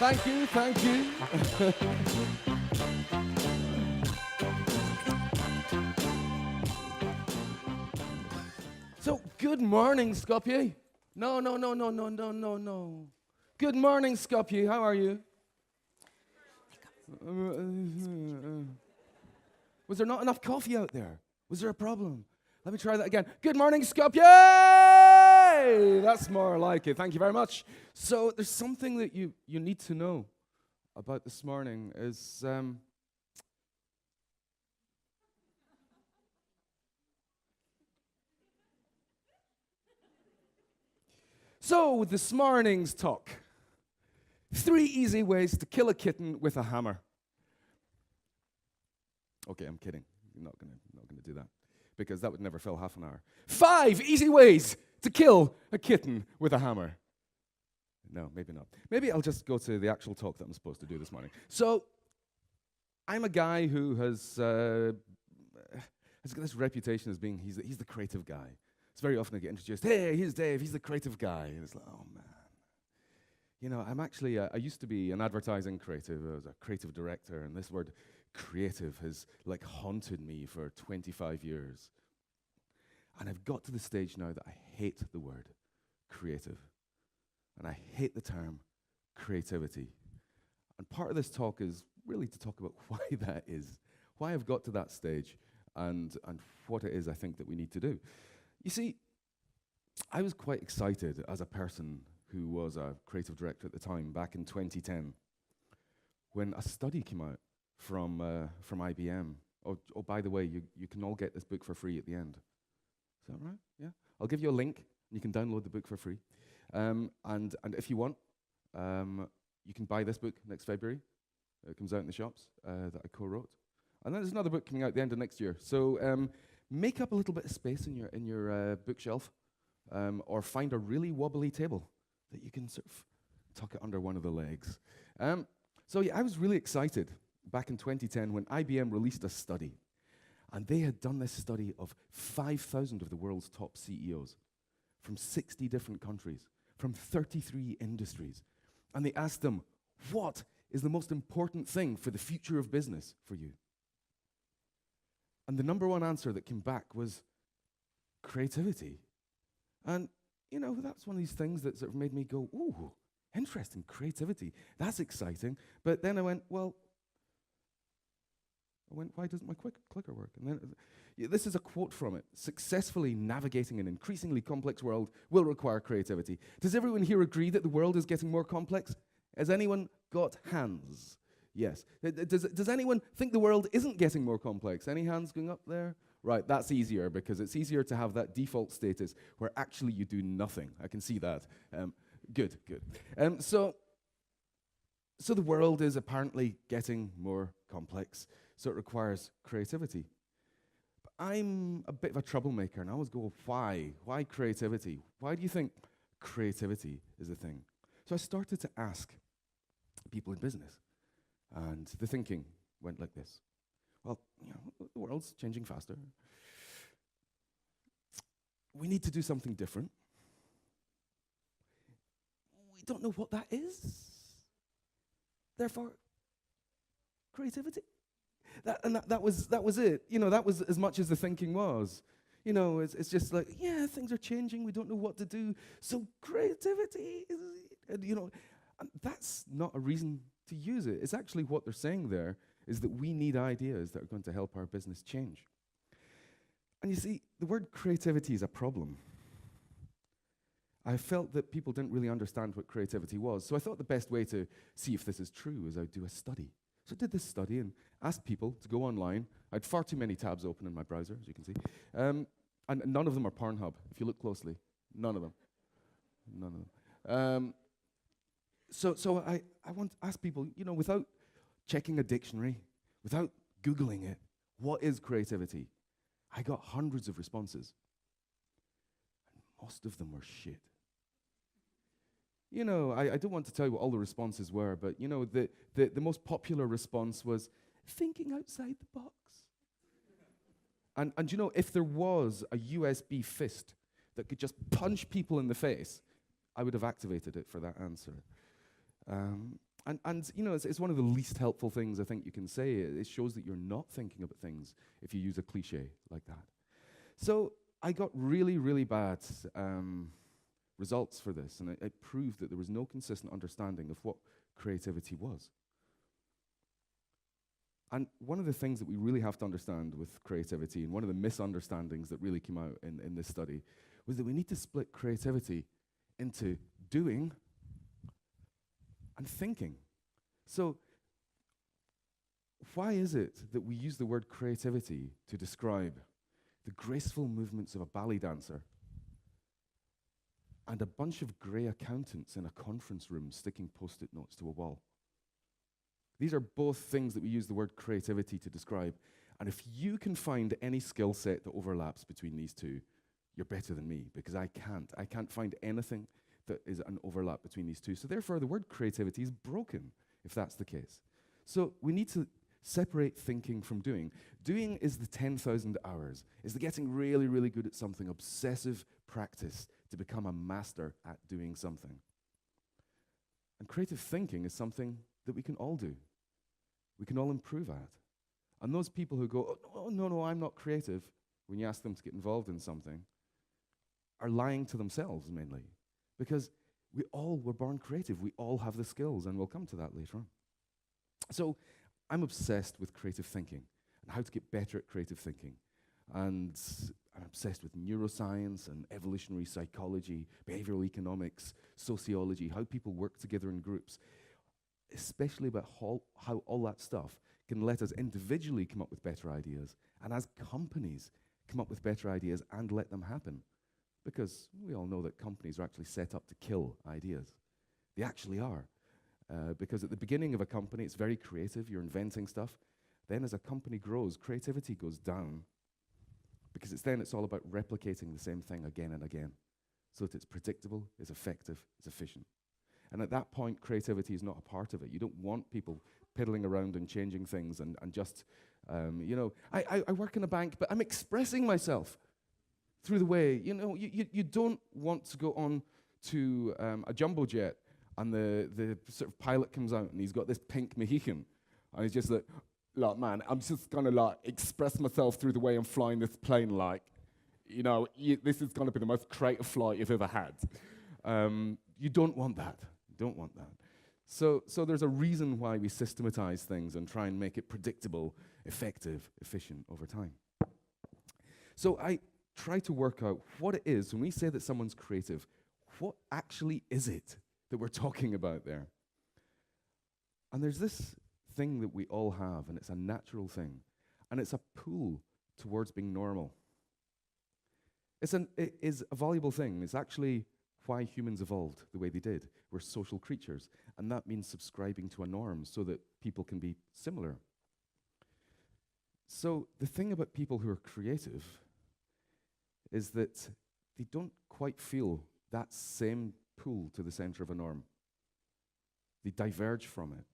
Thank you, thank you. So, good morning, Skopje. No. Good morning, Skopje. How are you? Was there not enough coffee out there? Was there a problem? Let me try that again. Good morning, Skopje! That's more like it. Thank you very much. So there's something that you need to know about this morning is so this morning's talk. 3 easy ways to kill a kitten with a hammer. Okay, I'm kidding. I'm not gonna do that because that would never fill half an hour. 5 easy ways to kill a kitten with a hammer. No, maybe not. Maybe I'll just go to the actual talk that I'm supposed to do this morning. So, I'm a guy who has got this reputation as being he's the creative guy. It's very often I get introduced. Hey, here's Dave. He's the creative guy. And it's like, oh man. You know, I'm actually, I used to be an advertising creative. I was a creative director, and this word creative has like haunted me for 25 years. And I've got to the stage now that I hate the word creative. And I hate the term creativity. And part of this talk is really to talk about why that is, why I've got to that stage, and what it is I think that we need to do. You see, I was quite excited as a person who was a creative director at the time, back in 2010, when a study came out from IBM. Oh, by the way, you can all get this book for free at the end. Is that right? Yeah. I'll give you a link, and you can download the book for free. And if you want, you can buy this book next February. It comes out in the shops that I co-wrote. And then there's another book coming out at the end of next year. So make up a little bit of space in your bookshelf, or find a really wobbly table that you can sort of tuck it under one of the legs. So yeah, I was really excited back in 2010 when IBM released a study. And they had done this study of 5,000 of the world's top CEOs from 60 different countries, from 33 industries. And they asked them, what is the most important thing for the future of business for you? And the number one answer that came back was creativity. And, you know, that's one of these things that sort of made me go, ooh, interesting, creativity. That's exciting. But then I went, why doesn't my clicker work? And then this is a quote from it. Successfully navigating an increasingly complex world will require creativity. Does everyone here agree that the world is getting more complex? Has anyone got hands? Yes. Does anyone think the world isn't getting more complex? Any hands going up there? Right, that's easier because it's easier to have that default status where actually you do nothing. I can see that. Good. So the world is apparently getting more complex. So it requires creativity. But I'm a bit of a troublemaker, and I always go, why? Why creativity? Why do you think creativity is a thing? So I started to ask people in business, and the thinking went like this. Well, you know, the world's changing faster. We need to do something different. We don't know what that is. Therefore, creativity. That was it. You know, that was as much as the thinking was. You know, it's just like, yeah, things are changing. We don't know what to do. So creativity is, you know, and that's not a reason to use it. It's actually what they're saying there is that we need ideas that are going to help our business change. And you see, the word creativity is a problem. I felt that people didn't really understand what creativity was. So I thought the best way to see if this is true is I'd do a study. So I did this study and asked people to go online. I had far too many tabs open in my browser, as you can see. And none of them are Pornhub, if you look closely. None of them. So I want to ask people, you know, without checking a dictionary, without Googling it, what is creativity? I got hundreds of responses. And most of them were shit. You know, I don't want to tell you what all the responses were, but, you know, the most popular response was thinking outside the box. And you know, if there was a USB fist that could just punch people in the face, I would have activated it for that answer. And you know, it's one of the least helpful things I think you can say. It shows that you're not thinking about things if you use a cliche like that. So I got really, really bad results for this, and it proved that there was no consistent understanding of what creativity was. And one of the things that we really have to understand with creativity, and one of the misunderstandings that really came out in this study, was that we need to split creativity into doing and thinking. So why is it that we use the word creativity to describe the graceful movements of a ballet dancer and a bunch of grey accountants in a conference room sticking post-it notes to a wall? These are both things that we use the word creativity to describe. And if you can find any skill set that overlaps between these two, you're better than me, because I can't. I can't find anything that is an overlap between these two. So therefore, the word creativity is broken, if that's the case. So we need to separate thinking from doing. Doing is the 10,000 hours, is the getting really, really good at something, obsessive practice to become a master at doing something. And creative thinking is something that we can all do. We can all improve at. And those people who go, oh, no, I'm not creative, when you ask them to get involved in something, are lying to themselves mainly. Because we all were born creative. We all have the skills, and we'll come to that later on. So I'm obsessed with creative thinking and how to get better at creative thinking. And I'm obsessed with neuroscience and evolutionary psychology, behavioral economics, sociology, how people work together in groups, especially about how all that stuff can let us individually come up with better ideas, and as companies come up with better ideas and let them happen. Because we all know that companies are actually set up to kill ideas. They actually are. Because at the beginning of a company, it's very creative, you're inventing stuff. Then as a company grows, creativity goes down, because it's all about replicating the same thing again and again, so that it's predictable, it's effective, it's efficient. And at that point, creativity is not a part of it. You don't want people piddling around and changing things and just, I work in a bank, but I'm expressing myself through the way, you don't want to go on to a jumbo jet and the sort of pilot comes out and he's got this pink Mohican and he's just like, look, man, I'm just gonna like express myself through the way I'm flying this plane, like, this is gonna be the most creative flight you've ever had. You don't want that. You don't want that. So there's a reason why we systematize things and try and make it predictable, effective, efficient over time. So I try to work out what it is when we say that someone's creative. What actually is it that we're talking about there? And there's this thing that we all have, and it's a natural thing, and it's a pull towards being normal. It is a valuable thing. It's actually why humans evolved the way they did. We're social creatures, and that means subscribing to a norm so that people can be similar. So the thing about people who are creative is that they don't quite feel that same pull to the center of a norm. They diverge from it.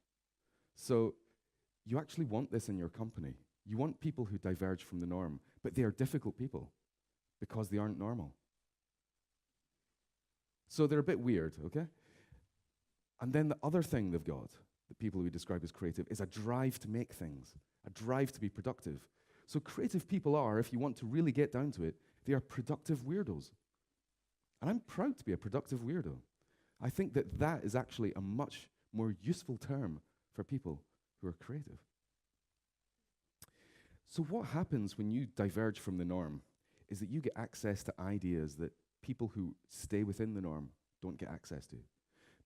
So you actually want this in your company. You want people who diverge from the norm, but they are difficult people because they aren't normal. So they're a bit weird, okay? And then the other thing they've got, the people we describe as creative, is a drive to make things, a drive to be productive. So creative people are, if you want to really get down to it, they are productive weirdos. And I'm proud to be a productive weirdo. I think that that is actually a much more useful term for people who are creative. So what happens when you diverge from the norm is that you get access to ideas that people who stay within the norm don't get access to.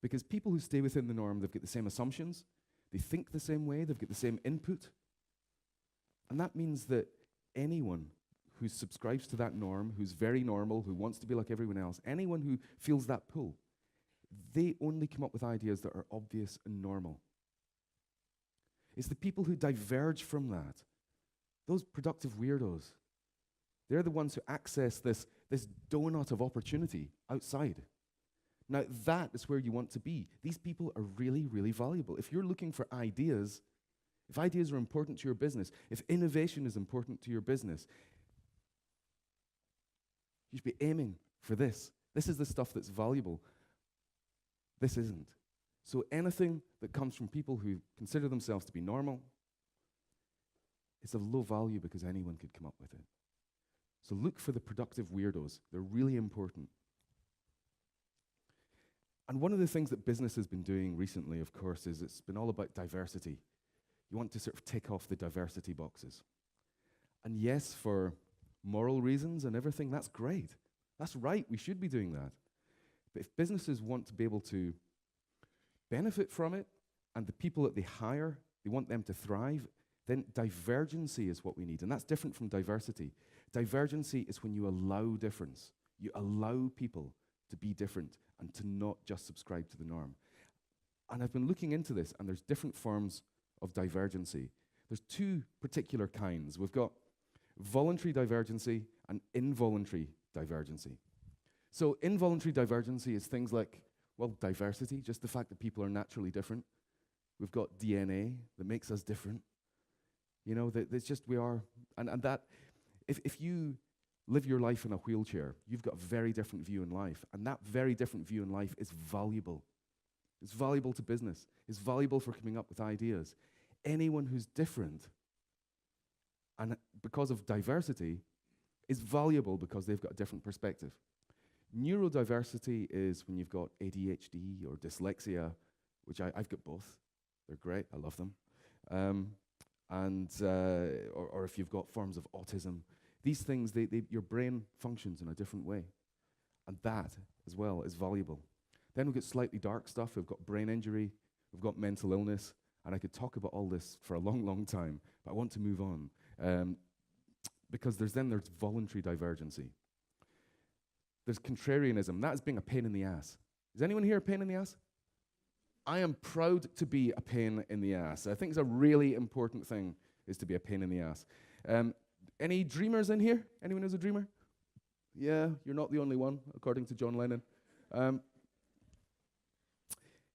Because people who stay within the norm, they've got the same assumptions, they think the same way, they've got the same input. And that means that anyone who subscribes to that norm, who's very normal, who wants to be like everyone else, anyone who feels that pull, they only come up with ideas that are obvious and normal. It's the people who diverge from that, those productive weirdos, they're the ones who access this donut of opportunity outside. Now, that is where you want to be. These people are really, really valuable. If you're looking for ideas, if ideas are important to your business, if innovation is important to your business, you should be aiming for this. This is the stuff that's valuable. This isn't. So anything that comes from people who consider themselves to be normal is of low value because anyone could come up with it. So look for the productive weirdos. They're really important. And one of the things that business has been doing recently, of course, is it's been all about diversity. You want to sort of tick off the diversity boxes. And yes, for moral reasons and everything, that's great. That's right, we should be doing that. But if businesses want to be able to benefit from it, and the people that they hire, they want them to thrive, then divergency is what we need. And that's different from diversity. Divergency is when you allow difference. You allow people to be different and to not just subscribe to the norm. And I've been looking into this, and there's different forms of divergency. There's two particular kinds. We've got voluntary divergency and involuntary divergency. So involuntary divergency is things like, well, diversity, just the fact that people are naturally different. We've got DNA that makes us different. You know, it's just we are, and that, if you live your life in a wheelchair, you've got a very different view in life, and that very different view in life is valuable. It's valuable to business. It's valuable for coming up with ideas. Anyone who's different, and because of diversity, is valuable because they've got a different perspective. Neurodiversity is when you've got ADHD or dyslexia, which I've got both. They're great. I love them. Or if you've got forms of autism, these things, your brain functions in a different way. And that, as well, is valuable. Then we've got slightly dark stuff. We've got brain injury. We've got mental illness. And I could talk about all this for a long, long time, but I want to move on. Because there's voluntary divergency. There's contrarianism. That is being a pain in the ass. Is anyone here a pain in the ass? I am proud to be a pain in the ass. I think it's a really important thing is to be a pain in the ass. Any dreamers in here? Anyone who's a dreamer? Yeah, you're not the only one, according to John Lennon.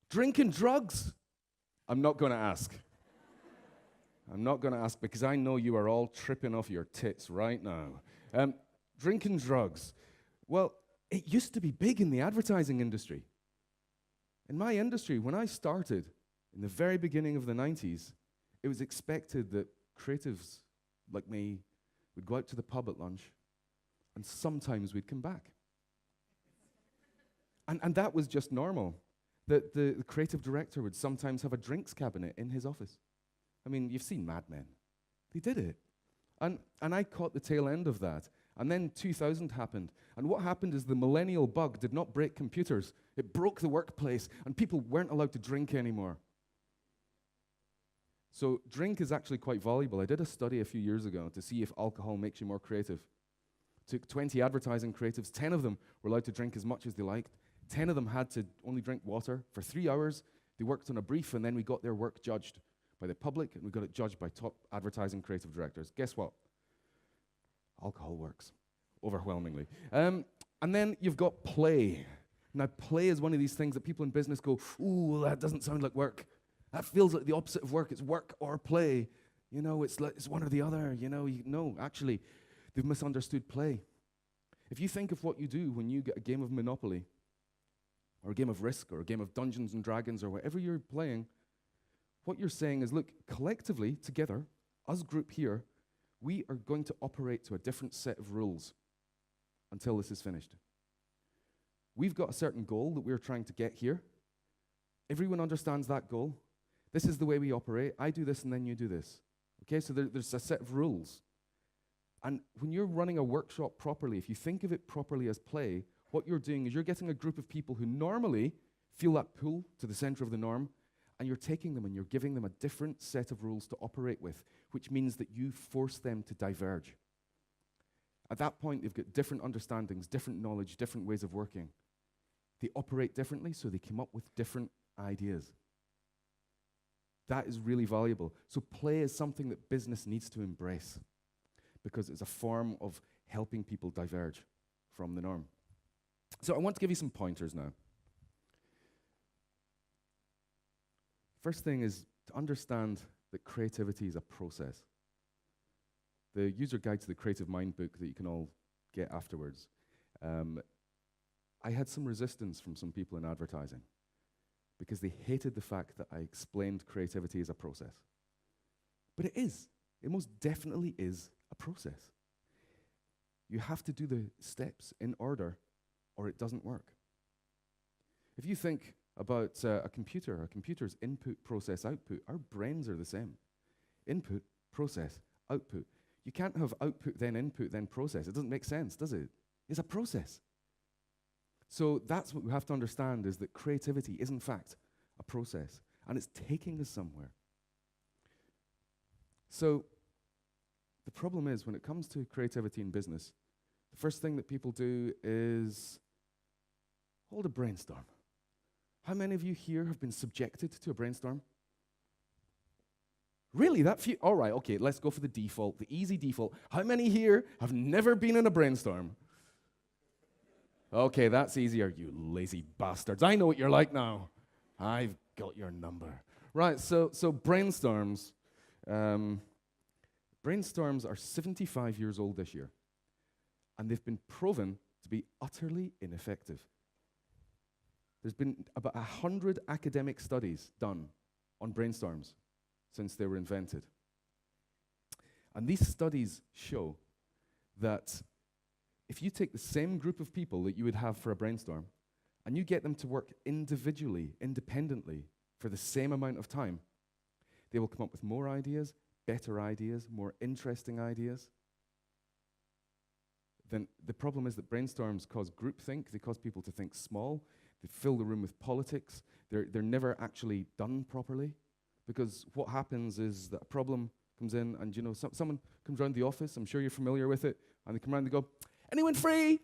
Drinking drugs? I'm not going to ask. I'm not going to ask because I know you are all tripping off your tits right now. Drinking drugs. Well, it used to be big in the advertising industry. In my industry, when I started in the very beginning of the 90s, it was expected that creatives like me would go out to the pub at lunch, and sometimes we'd come back. And that was just normal. That the creative director would sometimes have a drinks cabinet in his office. I mean, you've seen Mad Men. They did it. And I caught the tail end of that. And then 2000 happened. And what happened is the millennial bug did not break computers. It broke the workplace, and people weren't allowed to drink anymore. So drink is actually quite valuable. I did a study a few years ago to see if alcohol makes you more creative. Took 20 advertising creatives. 10 of them were allowed to drink as much as they liked. 10 of them had to only drink water for 3 hours. They worked on a brief, and then we got their work judged by the public, and we got it judged by top advertising creative directors. Guess what? Alcohol works, overwhelmingly. And then you've got play. Now, play is one of these things that people in business go, ooh, that doesn't sound like work. That feels like the opposite of work. It's work or play. You know, it's one or the other. You know, no, actually, they've misunderstood play. If you think of what you do when you get a game of Monopoly, or a game of Risk, or a game of Dungeons and Dragons, or whatever you're playing, what you're saying is, look, collectively, together, us group here, we are going to operate to a different set of rules until this is finished. We've got a certain goal that we're trying to get here. Everyone understands that goal. This is the way we operate. I do this and then you do this. Okay, so there's a set of rules. And when you're running a workshop properly, if you think of it properly as play, what you're doing is you're getting a group of people who normally feel that pull to the center of the norm, and you're taking them and you're giving them a different set of rules to operate with, which means that you force them to diverge. At that point, they've got different understandings, different knowledge, different ways of working. They operate differently, so they come up with different ideas. That is really valuable. So play is something that business needs to embrace because it's a form of helping people diverge from the norm. So I want to give you some pointers now. First thing is to understand that creativity is a process. The user guide to the Creative Mind book that you can all get afterwards, I had some resistance from some people in advertising because they hated the fact that I explained creativity as a process. But it is. It most definitely is a process. You have to do the steps in order, or it doesn't work. If you think about a computer's input, process, output, our brains are the same. Input, process, output. You can't have output, then process. It doesn't make sense, does it? It's a process. So that's what we have to understand, is that creativity is in fact a process, and it's taking us somewhere. So the problem is, when it comes to creativity in business, the first thing that people do is hold a brainstorm. How many of you here have been subjected to a brainstorm? Really, that few? All right, okay, let's go for the default, the easy default. How many here have never been in a brainstorm? Okay, that's easier, you lazy bastards. I know what you're like now. I've got your number. Right, so brainstorms. Brainstorms are 75 years old this year, and they've been proven to be utterly ineffective. There's been about 100 academic studies done on brainstorms since they were invented. And these studies show that if you take the same group of people that you would have for a brainstorm, and you get them to work individually, independently, for the same amount of time, they will come up with more ideas, better ideas, more interesting ideas. Then the problem is that brainstorms cause groupthink. They cause people to think small. They fill the room with politics. They're never actually done properly, because what happens is that a problem comes in, and someone comes around the office. I'm sure you're familiar with it, and they come around and they go, "Anyone free?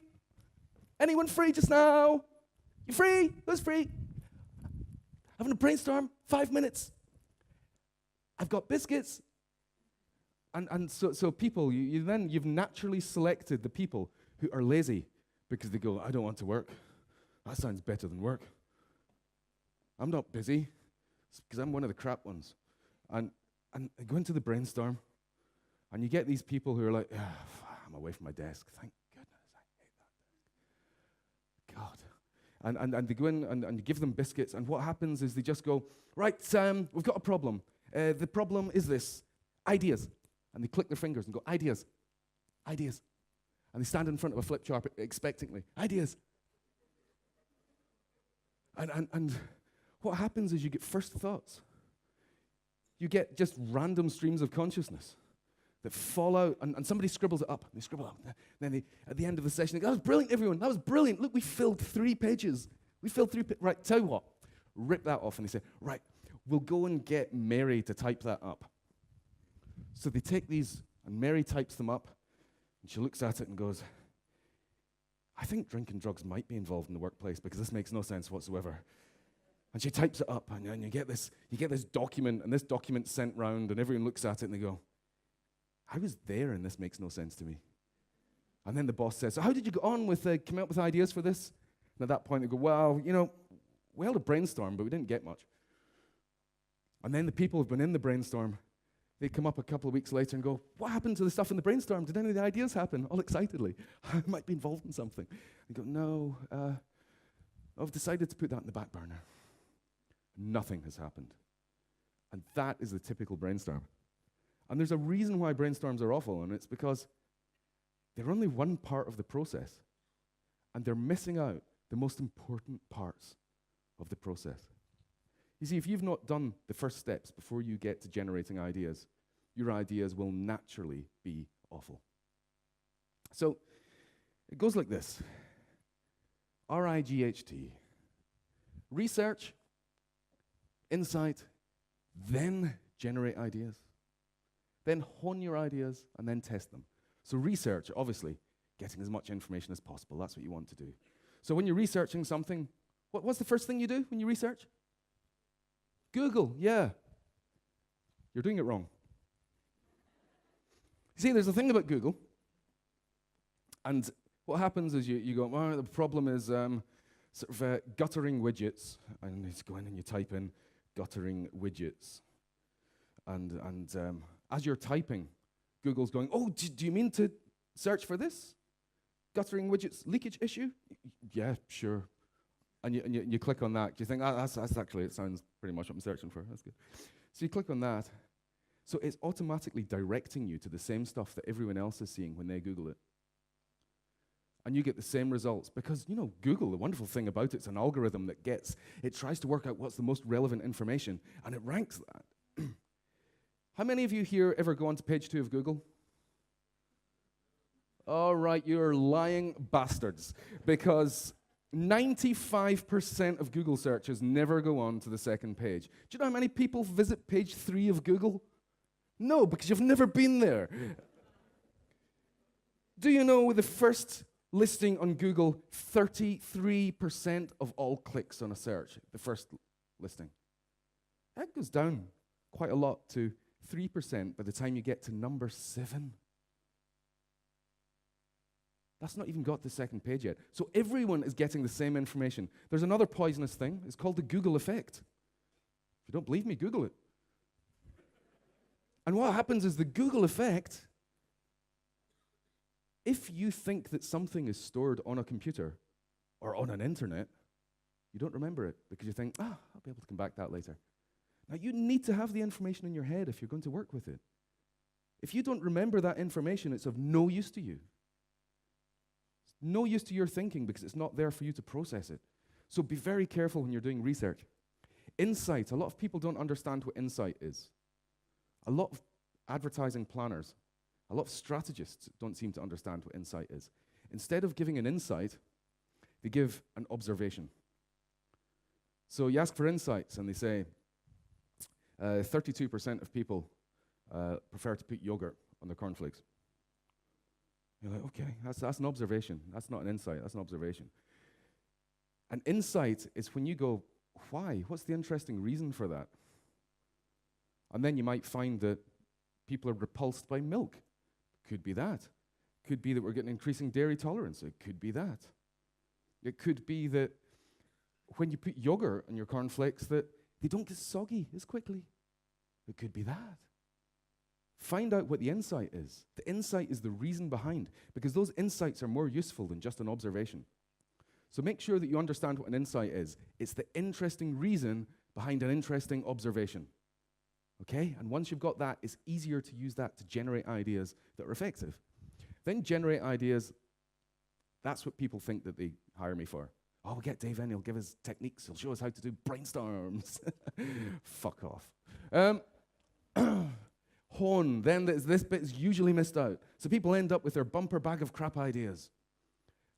Anyone free just now? You free? Who's free? Having a brainstorm, 5 minutes. I've got biscuits." And so people, you've naturally selected the people who are lazy, because they go, "I don't want to work. That sounds better than work. I'm not busy, because I'm one of the crap ones." And I go into the brainstorm, and you get these people who are like, "I'm away from my desk. Thank goodness, I hate that desk. God." And they go in and you give them biscuits, and what happens is they just go, "Right, we've got a problem. The problem is this, ideas." And they click their fingers and go, "Ideas, ideas." And they stand in front of a flip chart expectantly, "Ideas." And what happens is you get first thoughts. You get just random streams of consciousness that fall out, and somebody scribbles it up. They scribble up. Then at the end of the session, they go, "That was brilliant, everyone. That was brilliant. Look, we filled 3 pages. We filled 3 pages. Right, tell you what. Rip that off." And they say, "Right, we'll go and get Mary to type that up." So they take these, and Mary types them up, and she looks at it and goes, "I think drinking drugs might be involved in the workplace, because this makes no sense whatsoever." And she types it up, and you get this document, and this document's sent round, and everyone looks at it and they go, "I was there, and this makes no sense to me." And then the boss says, "So how did you go on with coming up with ideas for this?" And at that point they go, "Well, we held a brainstorm, but we didn't get much." And then the people who've been in the brainstorm, they come up a couple of weeks later and go, "What happened to the stuff in the brainstorm? Did any of the ideas happen?" All excitedly. "I might be involved in something." They go, "No, I've decided to put that in the back burner." Nothing has happened. And that is the typical brainstorm. And there's a reason why brainstorms are awful, and it's because they're only one part of the process, and they're missing out the most important parts of the process. You see, if you've not done the first steps before you get to generating ideas, your ideas will naturally be awful. So it goes like this. RIGHT. Research, insight, then generate ideas. Then hone your ideas, and then test them. So research, obviously, getting as much information as possible. That's what you want to do. So when you're researching something, what's the first thing you do when you research? Google, yeah. You're doing it wrong. You see, there's a thing about Google, and what happens is you go, "Well, the problem is guttering widgets," and you go in and you type in guttering widgets. And as you're typing, Google's going, "Oh, do you mean to search for this? Guttering widgets leakage issue?" "Yeah, sure. and you click on that. You think, that's actually, it sounds pretty much what I'm searching for. That's good. So you click on that. So it's automatically directing you to the same stuff that everyone else is seeing when they Google it. And you get the same results because, Google, the wonderful thing about it's an algorithm that it tries to work out what's the most relevant information, and it ranks that. How many of you here ever go onto page 2 of Google? All right, you're lying bastards, because 95% of Google searches never go on to the second page. Do you know how many people visit page 3 of Google? No, because you've never been there. Do you know with the first listing on Google, 33% of all clicks on a search, the first listing? That goes down quite a lot to 3% by the time you get to number 7. That's not even got the second page yet. So everyone is getting the same information. There's another poisonous thing. It's called the Google effect. If you don't believe me, Google it. And what happens is the Google effect, if you think that something is stored on a computer or on an internet, you don't remember it because you think, I'll be able to come back to that later. Now, you need to have the information in your head if you're going to work with it. If you don't remember that information, it's of no use to you. It's no use to your thinking because it's not there for you to process it. So be very careful when you're doing research. Insight, a lot of people don't understand what insight is. A lot of advertising planners, a lot of strategists don't seem to understand what insight is. Instead of giving an insight, they give an observation. So you ask for insights, and they say 32% of people prefer to put yogurt on their cornflakes. You're like, okay, that's an observation. That's not an insight, that's an observation. An insight is when you go, why? What's the interesting reason for that? And then you might find that people are repulsed by milk. Could be that. Could be that we're getting increasing dairy tolerance. It could be that. It could be that when you put yogurt on your cornflakes that they don't get soggy as quickly. It could be that. Find out what the insight is. The insight is the reason behind, because those insights are more useful than just an observation. So make sure that you understand what an insight is. It's the interesting reason behind an interesting observation. Okay? And once you've got that, it's easier to use that to generate ideas that are effective. Then generate ideas. That's what people think that they hire me for. Oh, we'll get Dave in, he'll give us techniques, he'll show us how to do brainstorms. Fuck off. Hone, then this bit is usually missed out. So people end up with their bumper bag of crap ideas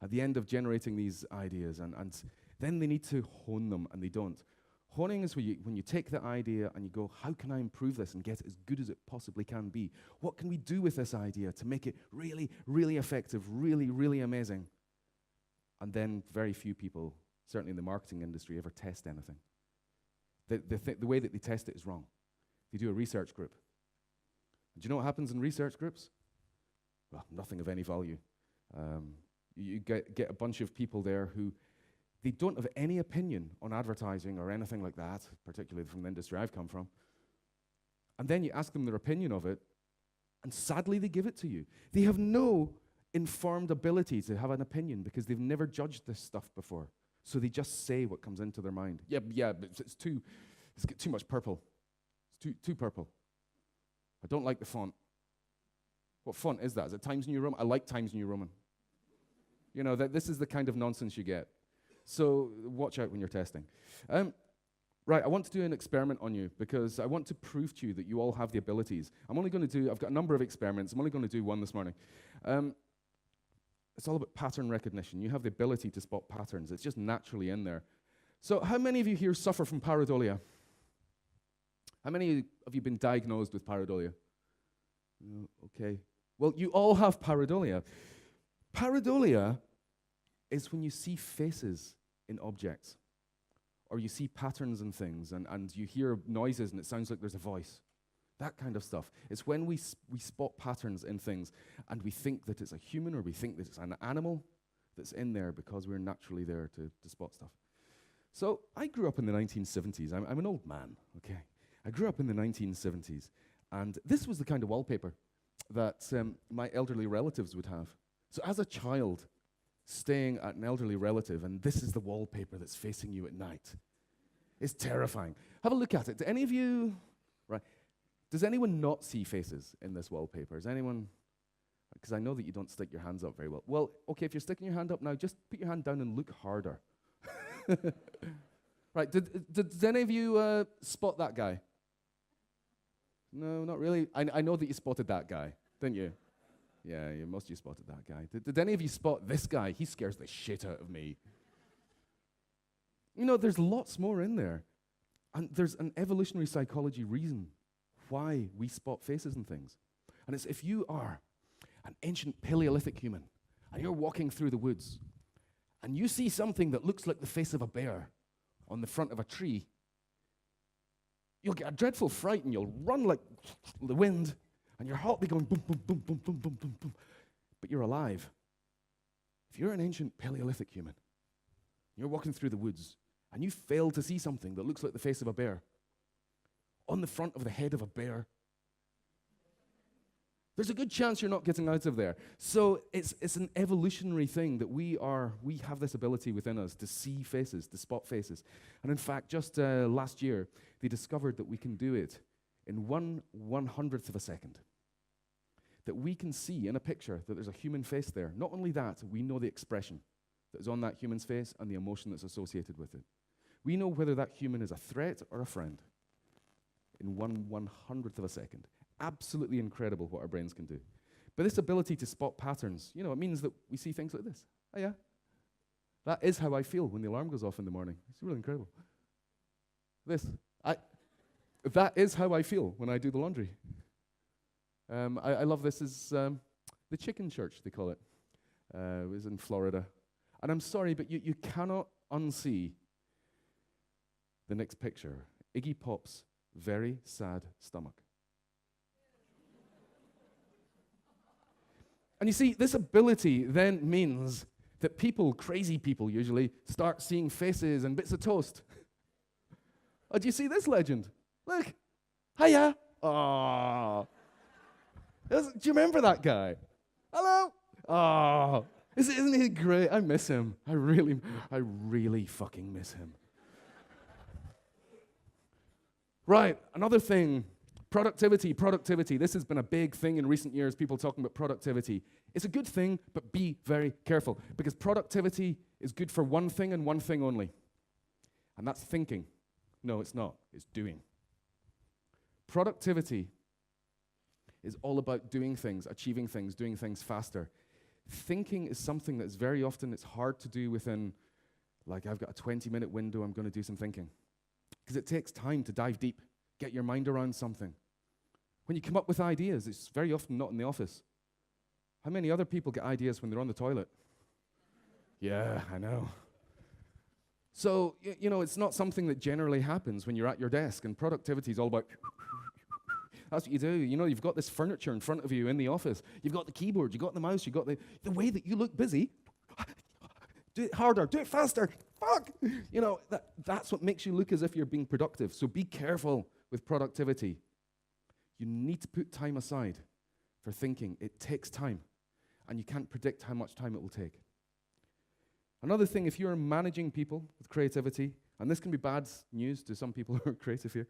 at the end of generating these ideas, and then they need to hone them, and they don't. Honing is when you take the idea and you go, how can I improve this and get it as good as it possibly can be? What can we do with this idea to make it really, really effective, really, really amazing? And then very few people, certainly in the marketing industry, ever test anything. The way that they test it is wrong. They do a research group. Do you know what happens in research groups? Well, nothing of any value. You get a bunch of people there who they don't have any opinion on advertising or anything like that, particularly from the industry I've come from. And then you ask them their opinion of it, and sadly they give it to you. They have no informed ability to have an opinion because they've never judged this stuff before. So they just say what comes into their mind. Yeah, but it's too much purple. It's too purple. I don't like the font. What font is that? Is it Times New Roman? I like Times New Roman. This is the kind of nonsense you get. So watch out when you're testing. Right, I want to do an experiment on you because I want to prove to you that you all have the abilities. I've got a number of experiments. I'm only going to do one this morning. It's all about pattern recognition. You have the ability to spot patterns. It's just naturally in there. So how many of you here suffer from pareidolia? How many of you been diagnosed with pareidolia? Okay. Well, you all have pareidolia. Pareidolia is when you see faces in objects, or you see patterns in things, and you hear noises and it sounds like there's a voice. That kind of stuff. It's when we spot patterns in things and we think that it's a human or we think that it's an animal that's in there because we're naturally there to spot stuff. So I grew up in the 1970s. I'm an old man, okay? I grew up in the 1970s, and this was the kind of wallpaper that my elderly relatives would have. So as a child, staying at an elderly relative, and this is the wallpaper that's facing you at night. It's terrifying. Have a look at it. Do any of you, right, does anyone not see faces in this wallpaper? Is anyone, because I know that you don't stick your hands up very well. Well, okay, if you're sticking your hand up now, just put your hand down and look harder. Right, did any of you spot that guy? No, not really. I know that you spotted that guy, didn't you? Yeah, most of you spotted that guy. Did any of you spot this guy? He scares the shit out of me. You know, there's lots more in there. And there's an evolutionary psychology reason why we spot faces and things. And it's if you are an ancient Paleolithic human and you're walking through the woods and you see something that looks like the face of a bear on the front of a tree, you'll get a dreadful fright and you'll run like the wind and your heart will be going boom, boom, boom, boom, boom, boom, boom, boom. But you're alive. If you're an ancient Paleolithic human, you're walking through the woods and you fail to see something that looks like the face of a bear on the front of the head of a bear, there's a good chance you're not getting out of there. So it's an evolutionary thing that we have this ability within us to see faces, to spot faces. And in fact, just last year, they discovered that we can do it in 1/100th of a second. That we can see in a picture that there's a human face there. Not only that, we know the expression that is on that human's face and the emotion that's associated with it. We know whether that human is a threat or a friend in 1/100th of a second. Absolutely incredible what our brains can do. But this ability to spot patterns, you know, it means that we see things like this. Oh yeah, that is how I feel when the alarm goes off in the morning. It's really incredible. That is how I feel when I do the laundry. I love this. Is the chicken church, they call it. It was in Florida. And I'm sorry, but you cannot unsee the next picture. Iggy Pop's very sad stomach. And you see, this ability then means that people, crazy people usually, start seeing faces and bits of toast. Oh, do you see this legend? Look. Hiya. Oh. Do you remember that guy? Hello. Oh. Isn't he great? I miss him. I really fucking miss him. Right, another thing. Productivity. This has been a big thing in recent years, people talking about productivity. It's a good thing, but be very careful, because productivity is good for one thing and one thing only, and that's thinking. No, it's not. It's doing. Productivity is all about doing things, achieving things, doing things faster. Thinking is something that's very often it's hard to do within, like, I've got a 20-minute window, I'm going to do some thinking. Because it takes time to dive deep, get your mind around something. When you come up with ideas, it's very often not in the office. How many other people get ideas when they're on the toilet? Yeah, I know. So, you know, it's not something that generally happens when you're at your desk, and productivity is all about that's what you do. You know, you've got this furniture in front of you in the office. You've got the keyboard, you've got the mouse, you've got the way that you look busy. Do it harder, do it faster. Fuck! You know, that's what makes you look as if you're being productive. So be careful with productivity. You need to put time aside for thinking. It takes time, and you can't predict how much time it will take. Another thing, if you're managing people with creativity, and this can be bad news to some people who are creative here,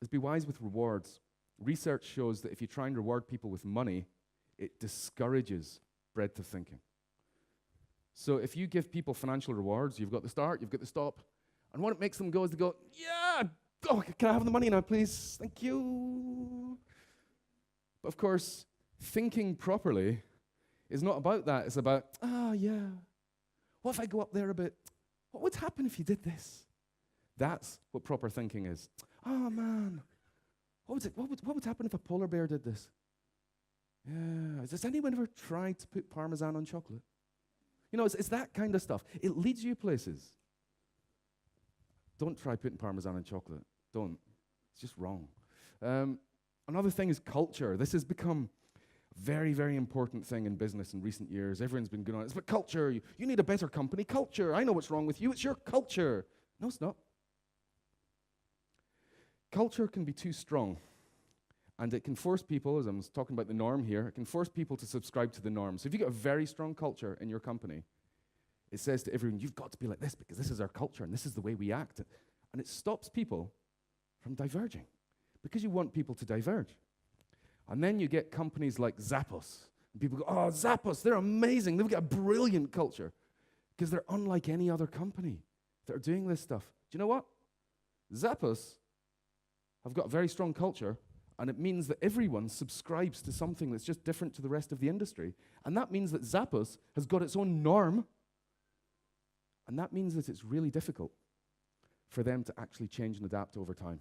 is be wise with rewards. Research shows that if you try and reward people with money, it discourages breadth of thinking. So if you give people financial rewards, you've got the start, you've got the stop, and what it makes them go is they go, yeah, oh, can I have the money now, please? Thank you. But of course, thinking properly is not about that. It's about, yeah, what if I go up there a bit? What would happen if you did this? That's what proper thinking is. Oh, man, what would happen if a polar bear did this? Yeah, has anyone ever tried to put Parmesan on chocolate? You know, it's that kind of stuff. It leads you places. Don't try putting Parmesan on chocolate. Don't. It's just wrong. Another thing is culture. This has become a very, very important thing in business in recent years. Everyone's been going on. It's about culture. You need a better company culture. I know what's wrong with you. It's your culture. No, it's not. Culture can be too strong. And it can force people, as I'm talking about the norm here, it can force people to subscribe to the norm. So if you've got a very strong culture in your company, it says to everyone, you've got to be like this because this is our culture and this is the way we act. And it stops people from diverging because you want people to diverge. And then you get companies like Zappos. And people go, oh, Zappos, they're amazing. They've got a brilliant culture because they're unlike any other company that are doing this stuff. Do you know what? Zappos have got a very strong culture, and it means that everyone subscribes to something that's just different to the rest of the industry. And that means that Zappos has got its own norm, and that means that it's really difficult for them to actually change and adapt over time.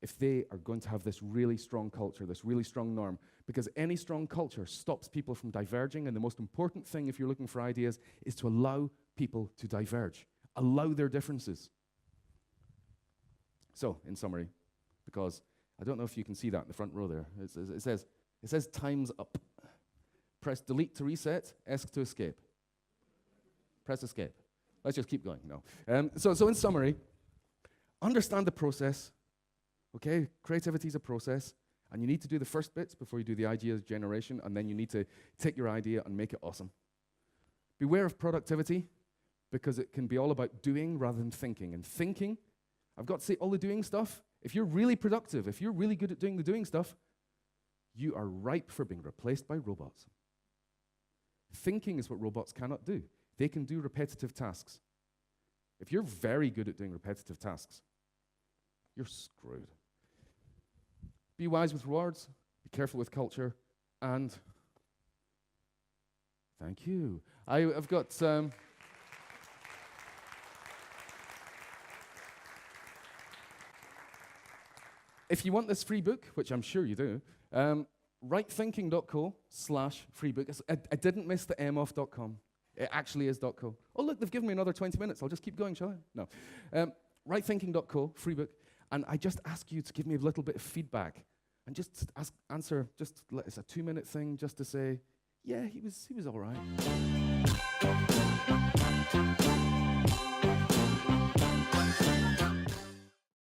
If they are going to have this really strong culture, this really strong norm, because any strong culture stops people from diverging, and the most important thing if you're looking for ideas is to allow people to diverge, allow their differences. So, in summary, because I don't know if you can see that in the front row there. It says time's up. Press delete to reset, ESC to escape. Press escape. Let's just keep going. No. So in summary, understand the process. Okay, creativity is a process, and you need to do the first bits before you do the idea generation, and then you need to take your idea and make it awesome. Beware of productivity, because it can be all about doing rather than thinking. And thinking, I've got to say, all the doing stuff, if you're really productive, if you're really good at doing the doing stuff, you are ripe for being replaced by robots. Thinking is what robots cannot do. They can do repetitive tasks. If you're very good at doing repetitive tasks, you're screwed. Be wise with rewards, be careful with culture, and thank you. I've got... if you want this free book, which I'm sure you do, rightthinking.co/free book. I didn't miss the M off .com. It actually is .co. Oh, look, they've given me another 20 minutes. I'll just keep going, shall I? No. Rightthinking.co, free book. And I just ask you to give me a little bit of feedback and just answer, it's a 2-minute thing just to say, yeah, he was all right.